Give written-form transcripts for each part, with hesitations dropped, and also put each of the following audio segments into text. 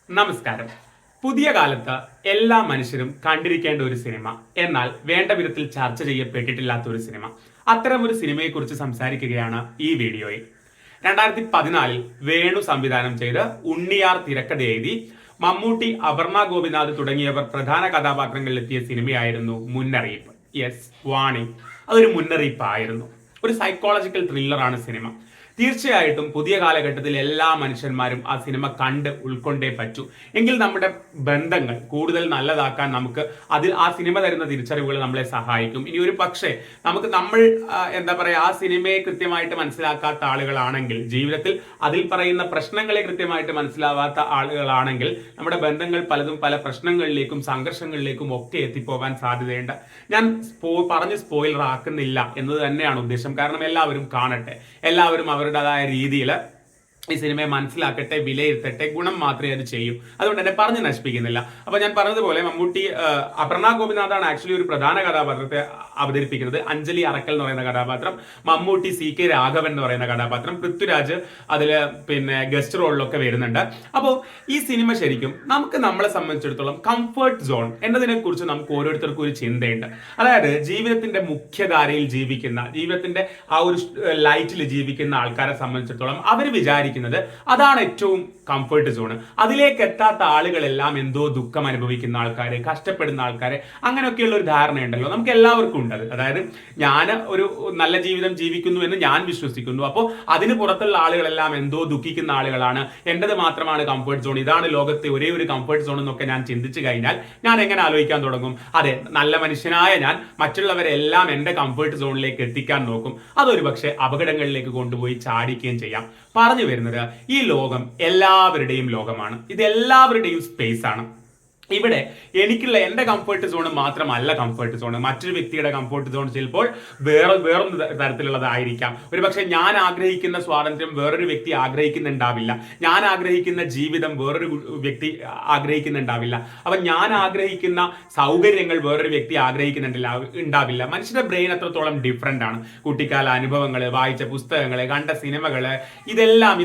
നമസ്കാരം. പുതിയ കാലത്ത് എല്ലാ മനുഷ്യരും കണ്ടിരിക്കേണ്ട ഒരു സിനിമ, എന്നാൽ വേണ്ട വിധത്തിൽ ചർച്ച ചെയ്യപ്പെട്ടിട്ടില്ലാത്ത ഒരു സിനിമ. അത്തരം ഒരു സിനിമയെക്കുറിച്ച് സംസാരിക്കുകയാണ് ഈ വീഡിയോയിൽ. 2014 വേണു സംവിധാനം ചെയ്ത് ഉണ്ണിയാർ തിരക്കഥ എഴുതി മമ്മൂട്ടി, അപർണ ഗോപിനാഥ് തുടങ്ങിയവർ പ്രധാന കഥാപാത്രങ്ങളിൽ എത്തിയ സിനിമയായിരുന്നു മുന്നറിയിപ്പ്. Yes, warning. അതൊരു മുന്നറിയിപ്പായിരുന്നു. ഒരു സൈക്കോളജിക്കൽ ത്രില്ലറാണ് സിനിമ. തീർച്ചയായിട്ടും പുതിയ കാലഘട്ടത്തിൽ എല്ലാ മനുഷ്യന്മാരും ആ സിനിമ കണ്ട് ഉൾക്കൊണ്ടേ പറ്റൂ. എങ്കിൽ നമ്മുടെ ബന്ധങ്ങൾ കൂടുതൽ നല്ലതാക്കാൻ നമുക്ക് ആ സിനിമ തരുന്ന തിരിച്ചറിവുകൾ നമ്മളെ സഹായിക്കും. ഇനി ഒരു പക്ഷേ നമ്മൾ എന്താ പറയുക, ആ സിനിമയെ കൃത്യമായിട്ട് മനസ്സിലാക്കാത്ത ആളുകളാണെങ്കിൽ, ജീവിതത്തിൽ അതിൽ പറയുന്ന പ്രശ്നങ്ങളെ കൃത്യമായിട്ട് മനസ്സിലാവാത്ത ആളുകളാണെങ്കിൽ, നമ്മുടെ ബന്ധങ്ങൾ പലതും പല പ്രശ്നങ്ങളിലേക്കും സംഘർഷങ്ങളിലേക്കും ഒക്കെ എത്തിപ്പോകാൻ സാധ്യതയുണ്ട്. ഞാൻ പറഞ്ഞ് സ്പോയിലർ ആക്കുന്നില്ല എന്നത് തന്നെയാണ് ഉദ്ദേശം. കാരണം എല്ലാവരും കാണട്ടെ, എല്ലാവരും അവരുടേതായ രീതിയിൽ ഈ സിനിമയെ മനസ്സിലാക്കട്ടെ, വിലയിരുത്തട്ടെ. ഗുണം മാത്രമേ അത് ചെയ്യൂ. അതുകൊണ്ട് തന്നെ പറഞ്ഞ് നശിപ്പിക്കുന്നില്ല. അപ്പൊ ഞാൻ പറഞ്ഞതുപോലെ മമ്മൂട്ടി, അപർണ ഗോപിനാഥാണ് ആക്ച്വലി ഒരു പ്രധാന കഥാപാത്രത്തെ അവതരിപ്പിക്കുന്നത്. അഞ്ജലി അറക്കൽ എന്ന് പറയുന്ന കഥാപാത്രം, മമ്മൂട്ടി CK രാഘവൻ എന്ന് പറയുന്ന കഥാപാത്രം, പൃഥ്വിരാജ് അതില് ഗസ്റ്റ് റോളിലൊക്കെ വരുന്നുണ്ട്. അപ്പോൾ ഈ സിനിമ ശരിക്കും നമ്മളെ സംബന്ധിച്ചിടത്തോളം കംഫർട്ട് സോൺ എന്നതിനെ കുറിച്ച് നമുക്ക് ഓരോരുത്തർക്കും ഒരു ചിന്തയുണ്ട്. അതായത് ജീവിതത്തിന്റെ മുഖ്യധാരയിൽ ജീവിക്കുന്ന, ജീവിതത്തിന്റെ ആ ഒരു ലൈറ്റിൽ ജീവിക്കുന്ന ആൾക്കാരെ സംബന്ധിച്ചിടത്തോളം അവർ വിചാരിക്കുന്നത് അതാണ് ഏറ്റവും കംഫർട്ട് സോൺ. അതിലേക്ക് എത്താത്ത ആളുകളെല്ലാം എന്തോ ദുഃഖം അനുഭവിക്കുന്ന ആൾക്കാര്, കഷ്ടപ്പെടുന്ന ആൾക്കാര്, അങ്ങനെയൊക്കെയുള്ള ഒരു ധാരണയുണ്ടല്ലോ നമുക്ക് എല്ലാവർക്കും ഉണ്ട്. അതായത് ഞാൻ ഒരു നല്ല ജീവിതം ജീവിക്കുന്നു എന്ന് ഞാൻ വിശ്വസിക്കുന്നു. അപ്പോൾ അതിന് പുറത്തുള്ള ആളുകളെല്ലാം എന്തോ ദുഃഖിക്കുന്ന ആളുകളാണ്, എന്റേത് മാത്രമാണ് കംഫർട്ട് സോൺ, ഇതാണ് ലോകത്തെ ഒരേ ഒരു കംഫർട്ട് സോൺ എന്നൊക്കെ ഞാൻ ചിന്തിച്ചു കഴിഞ്ഞാൽ ഞാൻ എങ്ങനെ ആലോചിക്കാൻ തുടങ്ങും? അതെ, നല്ല മനുഷ്യനായ ഞാൻ മറ്റുള്ളവരെല്ലാം എന്റെ കംഫർട്ട് സോണിലേക്ക് എത്തിക്കാൻ നോക്കും. അതൊരു പക്ഷേ അപകടങ്ങളിലേക്ക് കൊണ്ടുപോയി ചാടിക്കുകയും ചെയ്യാം. പറഞ്ഞു വരുന്നത്, ഈ ലോകം എല്ലാവരുടെയും ലോകമാണ്. ഇത് എല്ലാവരുടെയും സ്പേസ് ആണ്. ഇവിടെ എനിക്കുള്ള എന്റെ കംഫർട്ട് സോൺ മാത്രമല്ല കംഫർട്ട് സോൺ. മറ്റൊരു വ്യക്തിയുടെ കംഫർട്ട് സോൺ ചിലപ്പോൾ വേറൊരു തരത്തിലുള്ളതായിരിക്കാം. ഒരു പക്ഷെ ഞാൻ ആഗ്രഹിക്കുന്ന സ്വാതന്ത്ര്യം വേറൊരു വ്യക്തി ആഗ്രഹിക്കുന്നുണ്ടാവില്ല. ഞാൻ ആഗ്രഹിക്കുന്ന ജീവിതം വേറൊരു വ്യക്തി ആഗ്രഹിക്കുന്നുണ്ടാവില്ല. അപ്പൊ ഞാൻ ആഗ്രഹിക്കുന്ന സൗകര്യങ്ങൾ വേറൊരു വ്യക്തി ഉണ്ടാവില്ല. മനുഷ്യരുടെ ബ്രെയിൻ അത്രത്തോളം ഡിഫറെന്റ് ആണ്. കുട്ടിക്കാല അനുഭവങ്ങള്, വായിച്ച പുസ്തകങ്ങള്, കണ്ട സിനിമകള്, ഇതെല്ലാം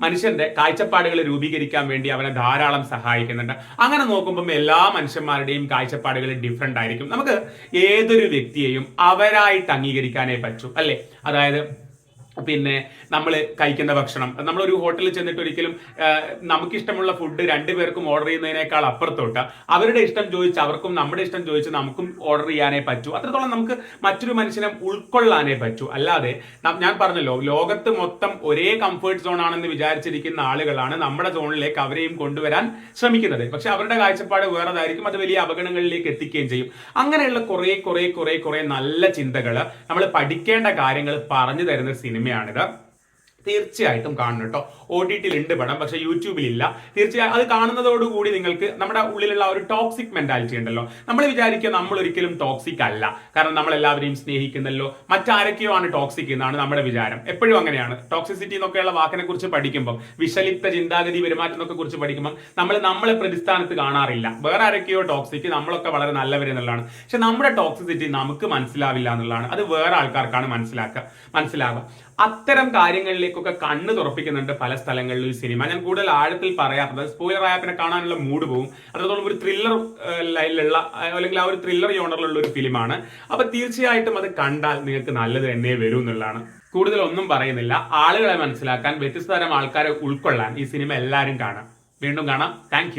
മനുഷ്യന്റെ കാഴ്ചപ്പാടുകൾ രൂപീകരിക്കാൻ വേണ്ടി അവനെ ധാരാളം സഹായിക്കുന്നുണ്ട്. അങ്ങനെ നോക്കുമ്പോൾ എല്ലാ മനുഷ്യന്മാരുടെയും കാഴ്ചപ്പാടുകൾ ഡിഫറെന്റ് ആയിരിക്കും. നമുക്ക് ഏതൊരു വ്യക്തിയെയും അവരായിട്ട് അംഗീകരിക്കാനേ പറ്റൂ, അല്ലേ? അതായത് നമ്മൾ കഴിക്കുന്ന ഭക്ഷണം, നമ്മളൊരു ഹോട്ടലിൽ ചെന്നിട്ട് ഒരിക്കലും നമുക്കിഷ്ടമുള്ള ഫുഡ് രണ്ടുപേർക്കും ഓർഡർ ചെയ്യുന്നതിനേക്കാൾ അപ്പുറത്തോട്ട് അവരുടെ ഇഷ്ടം ചോദിച്ച് അവർക്കും നമ്മുടെ ഇഷ്ടം ചോദിച്ച് നമുക്കും ഓർഡർ ചെയ്യാനേ പറ്റൂ. അത്രത്തോളം നമുക്ക് മറ്റൊരു മനുഷ്യനെ ഉൾക്കൊള്ളാനേ പറ്റൂ. അല്ലാതെ ഞാൻ പറഞ്ഞല്ലോ, ലോകത്ത് മൊത്തം ഒരേ കംഫർട്ട് സോൺ ആണെന്ന് വിചാരിച്ചിരിക്കുന്ന ആളുകളാണ് നമ്മുടെ സോണിലേക്ക് അവരെയും കൊണ്ടുവരാൻ ശ്രമിക്കുന്നത്. പക്ഷെ അവരുടെ കാഴ്ചപ്പാട് വേറെതായിരിക്കും. അത് വലിയ അപകടങ്ങളിലേക്ക് എത്തിക്കുകയും ചെയ്യും. അങ്ങനെയുള്ള കുറെ നല്ല ചിന്തകൾ, നമ്മൾ പഠിക്കേണ്ട കാര്യങ്ങൾ പറഞ്ഞു തരുന്ന സിനിമയാണിത്. തീർച്ചയായിട്ടും കാണണം കേട്ടോ. OTT-ൽ ഉണ്ട് പടം, പക്ഷെ യൂട്യൂബിലില്ല. തീർച്ചയായും അത് കാണുന്നതോടുകൂടി നിങ്ങൾക്ക് നമ്മുടെ ഉള്ളിലുള്ള ഒരു ടോക്സിക് മെന്റാലിറ്റി ഉണ്ടല്ലോ, നമ്മൾ വിചാരിക്കുക നമ്മൾ ഒരിക്കലും ടോക്സിക് അല്ല, കാരണം നമ്മൾ എല്ലാവരെയും സ്നേഹിക്കുന്നല്ലോ, മറ്റാരൊക്കെയോ ആണ് ടോക്സിക് എന്നാണ് നമ്മുടെ വിചാരം. എപ്പോഴും അങ്ങനെയാണ്. ടോക്സിസിറ്റി എന്നൊക്കെയുള്ള വാക്കിനെ കുറിച്ച് പഠിക്കുമ്പോൾ, വിഷലിപ്ത ചിന്താഗതി, പെരുമാറ്റത്തിനൊക്കെ കുറിച്ച് പഠിക്കുമ്പോൾ നമ്മളെ പ്രതിസ്ഥാനത്ത് കാണാറില്ല. വേറെ ആരൊക്കെയോ ടോക്സിക്, നമ്മളൊക്കെ വളരെ നല്ലവരെന്നുള്ളതാണ്. പക്ഷെ നമ്മുടെ ടോക്സിസിറ്റി നമുക്ക് മനസ്സിലാവില്ല എന്നുള്ളതാണ്. അത് വേറെ ആൾക്കാർക്കാണ് മനസ്സിലാവുക. അത്തരം കാര്യങ്ങളിലേക്കൊക്കെ കണ്ണ് തുറപ്പിക്കുന്നുണ്ട് പല സ്ഥലങ്ങളിലും ഈ സിനിമ. ഞാൻ കൂടുതൽ ആഴത്തിൽ പറയാത്തത്, സ്പോയിലർ ആയ പിന്നെ കാണാനുള്ള മൂഡ് പോകും. അത്രത്തോളം ഒരു ത്രില്ലർ ലൈനിലുള്ള, അല്ലെങ്കിൽ ആ ഒരു ത്രില്ലർ യോണറിലുള്ള ഒരു ഫിലിമാണ്. അപ്പൊ തീർച്ചയായിട്ടും അത് കണ്ടാൽ നിങ്ങൾക്ക് നല്ലത് തന്നെ വരും എന്നുള്ളതാണ്. കൂടുതൽ ഒന്നും പറയുന്നില്ല. ആളുകളെ മനസ്സിലാക്കാൻ, വ്യത്യസ്ത തരം ആൾക്കാരെ ഉൾക്കൊള്ളാൻ ഈ സിനിമ എല്ലാവരും കാണാം. വീണ്ടും കാണാം. താങ്ക്